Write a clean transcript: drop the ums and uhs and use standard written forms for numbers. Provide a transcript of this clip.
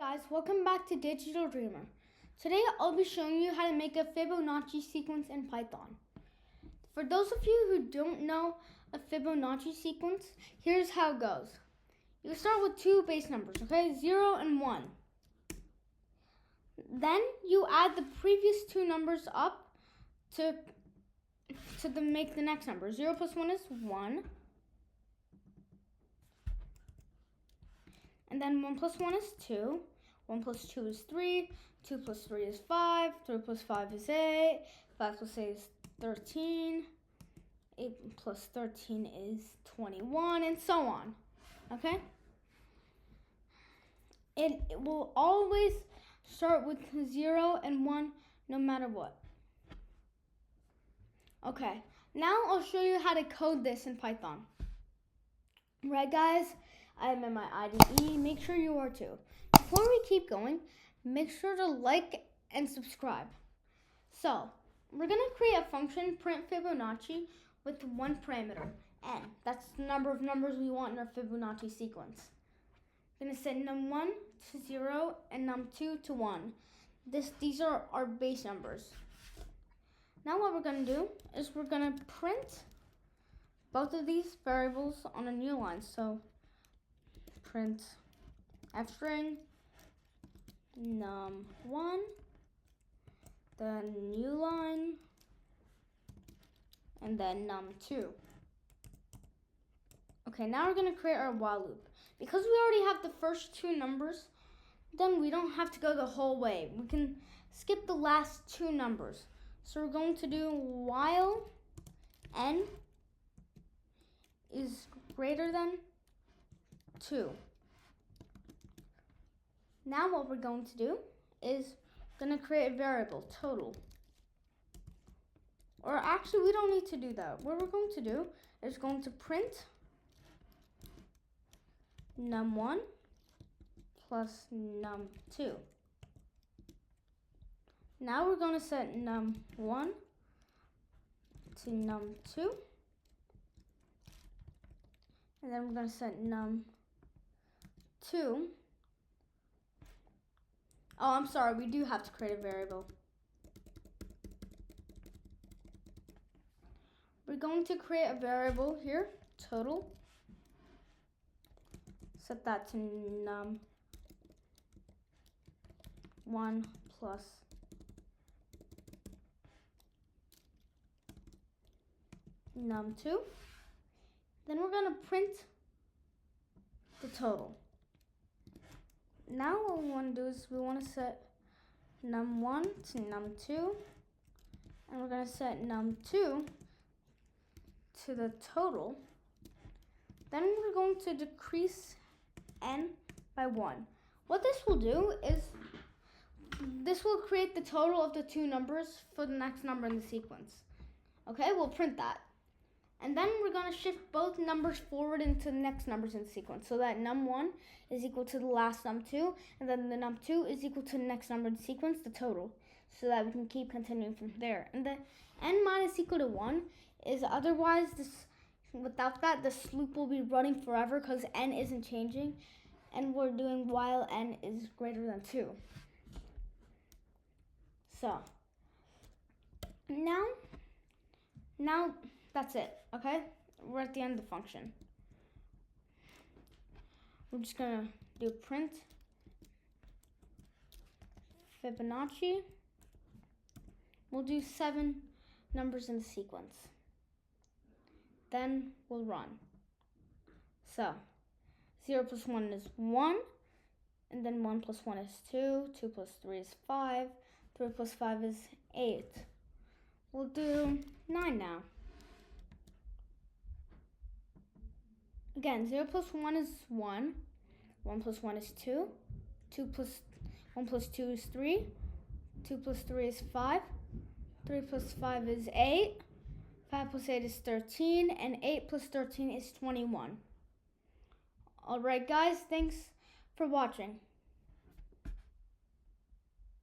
Guys, welcome back to Digital Dreamer. Today I'll be showing you how to make a Fibonacci sequence in Python. For those of you who don't know a Fibonacci sequence, here's how it goes. You start with two base numbers, okay? 0 and 1. Then you add the previous two numbers up to make the next number. 0 plus 1 is 1. And then 1 plus 1 is 2. 1 plus 2 is 3. 2 plus 3 is 5. 3 plus 5 is 8. 5 plus 8 is 13. 8 plus 13 is 21, and so on. Okay? It will always start with 0 and 1 no matter what. Okay, now I'll show you how to code this in Python. Right, guys? I'm in my IDE. Make sure you are too. Before we keep going, make sure to like and subscribe. So, we're going to create a function, print Fibonacci, with one parameter, n. That's the number of numbers we want in our Fibonacci sequence. We're going to set num1 to 0 and num2 to 1. These are our base numbers. Now what we're going to do is we're going to print both of these variables on a new line. So, print f string num1, then new line, and then num2. Okay, now we're going to create our while loop. Because we already have the first two numbers, then we don't have to go the whole way. We can skip the last two numbers. So we're going to do while n is greater than 2. Now what we're going to do is we're going to create a variable, total. Or actually, we don't need to do that. What we're going to do is going to print num1 plus num2. Now we're going to set num1 to num2. And then we're going to set num2. Oh, I'm sorry, we do have to create a variable. We're going to create a variable here, total. Set that to num1 plus num2. Then we're going to print the total. Now what we want to do is we want to set num1 to num2, and we're going to set num2 to the total. Then we're going to decrease n by 1. What this will do is this will create the total of the two numbers for the next number in the sequence. Okay, we'll print that. And then we're going to shift both numbers forward into the next numbers in the sequence, so that num1 is equal to the last num2, and then the num2 is equal to the next number in the sequence, the total, so that we can keep continuing from there. And the n minus equal to 1 is otherwise, without that, this loop will be running forever because n isn't changing, and we're doing while n is greater than 2. So, now that's it, okay? We're at the end of the function. We're just gonna do print Fibonacci. We'll do 7 numbers in the sequence. Then we'll run. So, 0 plus 1 is 1, and then 1 plus 1 is 2, 2 plus 3 is 5, 3 plus 5 is 8. We'll do 9 now. Again, 0 plus 1 is 1, 1 plus 1 is 2, 1 plus 2 is 3, 2 plus 3 is 5, 3 plus 5 is 8, 5 plus 8 is 13, and 8 plus 13 is 21. Alright guys, thanks for watching.